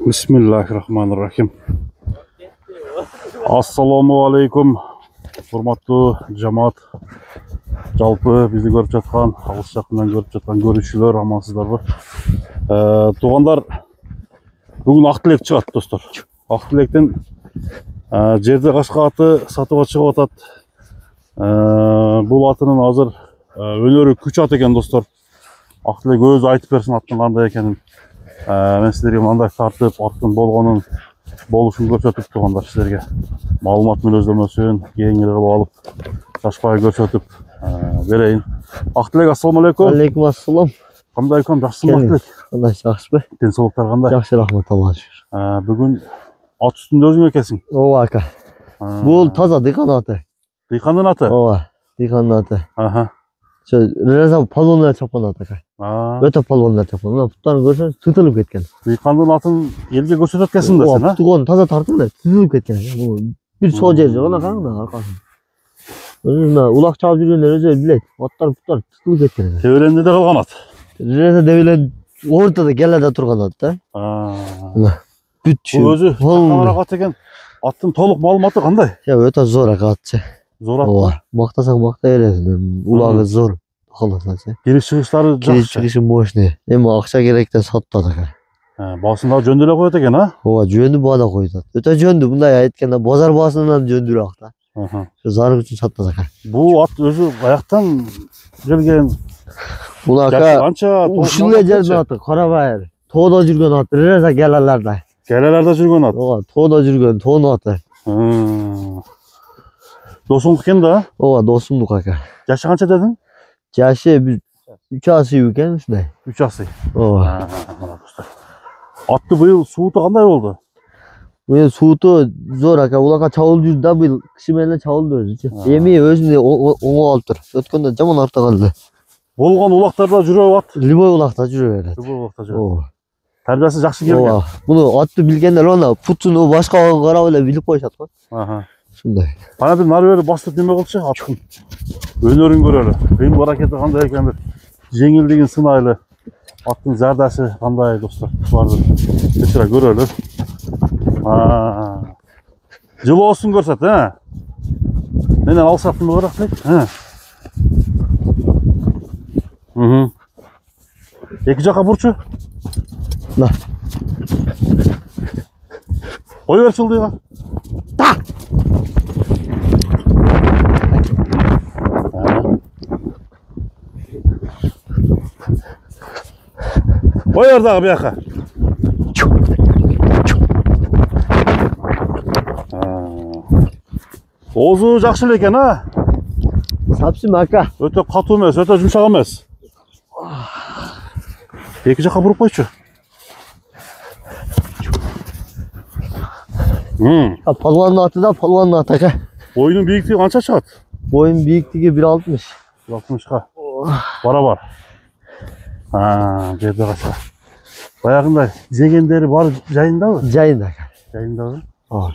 Bismillahirrahmanirrahim. Assalamu alaikum. Hurmatlı cemaat. Жалпы bizi görüp жатқан, алыс жақыннан көріп жатқан көрушілер, амансыздар ба? Туғандар, бүгін Ақтілек шығады, достар. Ақтілектен жерде қашқа аты сатуға шығып атады. Бұл атының азыр өнері күч ат екен, достар. Ақтілек өзі айтып берсін аттың қандай екенін. Мен сіздерге мынандай тартып, аттың болғанын болушын көрсетіп туғандар сіздерге. Малумат мөлөзлемесін кеңірі қылып алып, шашпай көрсетіп берейін. Ақтілек, ассаламу алейкум. Алейкум ассалам. Қандай екен, жақсысың ба Ақтілек? Қандай, жақсы ба? Денсаулықтар қандай? Жақсы, рахмет, Аллаға шүкір. Бүгін ат үстінде өзің екенсің? Ооба ака. Бұл таза диқан аты. Диқанның аты? Ооба, диқанның аты. Аха. Реза палуандар чапқан аты ака. Өте палуандар чапқан. Мына пұттарын көрсеңіз тұтылып кеткен. Диқанның атын елге көрсетіп кеткенсің да сен, а? Тұғын таза тартып тұтылып кеткен. Bir sol jeri жоқ, ана арқасын. Өзі улақ чабып жүргендер өзі біледі. Аттар пұттар тұтылып кеткен. Тебеленде де қалған ат? Реза тебелен ортада келеде тұрған ат да. Бұл өзі қамарақ ат екен. Аттың толық малуматы қандай? Өте зор ака ат. Зор ат па? Мақтасаң мақта бересің. Улағы зор. Кириш шығыштары жақсы. Кириш шығышы мощный. Эми акча керектен саттады ака. Басында жөндөлө коет экен, а? Ооба, жөндү баада коюп. Өтө жөндү, мындай айтканда базар баасынан жөндүрөөк да. Зарык үчүн саттады ака. Бул ат өзү аяктан келген. Бул ака ушул жердин аты Карабайыр. Тоодо жүргөн ат, Реза келаларда. Келаларда жүргөн ат. Ооба, тоодо жүргөн, тоонун аты. Досуңдук экен да? Ооба, досумдук ака. Жашы канча дедиң? Жашы 3 асый экен ушундай. 3 асый. Ооба. Атты быйыл сууту кандай болду? Быйыл сууту зор ака. Улакка чабылып жүрдү да, быйыл кышы менен чабылды өзүчү. Эми өзүнө оңой алып тур. Өткөндө жаман арта калды. Болгон улактарда жүрөбү ат? Любой улакта жүрө берет. Любой улакта жүрөт. Ооба. Тарбиясы жакшы келген. Ооба. Муну атты билгендер ана путун башкага карап эле билип коюшат го. Ушундай. Бана бир нары бери бастырып неме кылчы, аттын өнөрүн көрөлү. Кыймыл аракети кандай экен бир жеңилдигин сынайлы. Аттын зардашы кандай, достор? Барды кечире көрөлү. Жылоосун көрсөт, а? Менен алсактымы көрөк дейт? Эки жака бурчу? На. Кой берчи ылдыйга. Та! Koyar dağı bir yaka. Oğuzu жақсы екен, ha? Sapsım aka. Öte katı emez, öte жұмсақ emez. Екі жаққа бұрып қойшы. Palvanın atı da palvanın atı aka. Boyunun büyüklüğü қанша шығады? Boyun büyüklüğü 1.60. 1.60'ға. Бара-бар. Жерде қаша. Баяғындай жегендері бар жайында ба? Жайында. Жайында ба?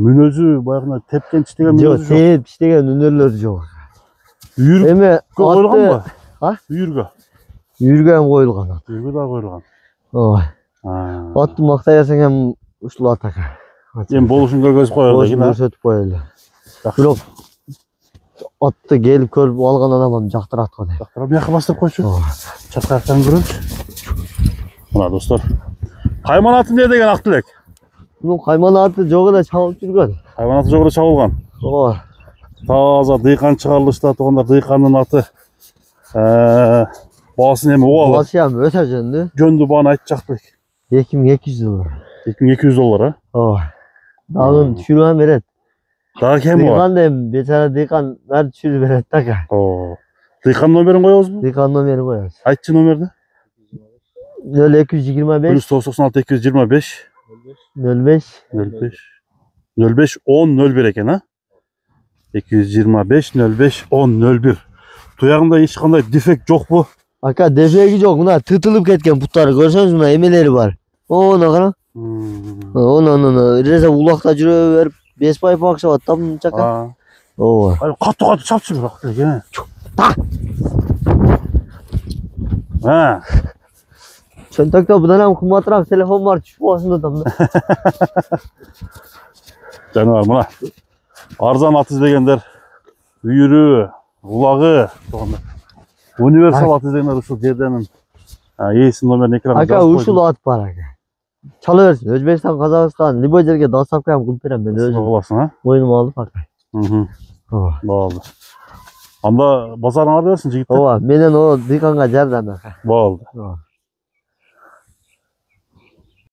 Мүнөзі баяғындай тепкен тістеген мүнөзі жоқ? Жоқ, теп тістеген үнерлері жоқ. Үйірге қойылған ба? Үйірге? Үйірге hem қойылған. Үйірге да қойылған. Атты мақта ерсең hem ұшыл ат ака. Ем болушын көргөзіп қойылды. Болушын көрсетіп қойылды. Бірақ атты келіп көріп алған адамам жақтырат қой. Жақтыра бияққа бастырып қойшы. Чатқаяқтарын көріңіз. Мына достар. Қайман аты не деген Ақтілек? Бұның қайман аты жоғы да чабылып жүрген. Қайман аты жоғы да чабылған. Таза дыйқан шығарылышта туғандар дыйқанның аты. Бағасын еме оғалы. Бағасы еме өте жөнді. Жөнді бағаны айтты Ақтілек. $2200. $2200, а? Дағын түшіруен берет. Дағы кем бар? Дыйқан дейм, бетара дыйқан бәрі түшірі берет тақа. Дыйқан номерін қояуыз бұл? Дыйқан номерін қояуыз. Айтшы номерді? 0225 196 225 05 05 10 01 екен, а? 225 05 10 01. Тұяғында ешқандай дефект жоқ бұл? Ака, дефекті жоқ. Мұна тұтылып кеткен бұттары көрсеңіз, мұна емелері бар. Оны қара. Оны Реза улақта жүрі беріп 5 пайып ақша бат там чака. Қатты чапшы бір Ақтілек. Çöntökte bundan hem kumbatırak telefon var düşüp olsun adamda. Canavar buna. Arzan at izleyenler, büyürü, ulağı, universal at izleyenler uşul yerdenin. Yeğisin numaranı ekrana Aka uşul at var aka. Çalıversin. Özbekistan, Kazakistan, Libojerge dasap koyam kulperem ben Sağ özüm. olasın ha. Boynumu alıp aka. Bağlı. Anda bazarına versin jigitler. Ova, menen o dikanga jardan aka. Bağlı.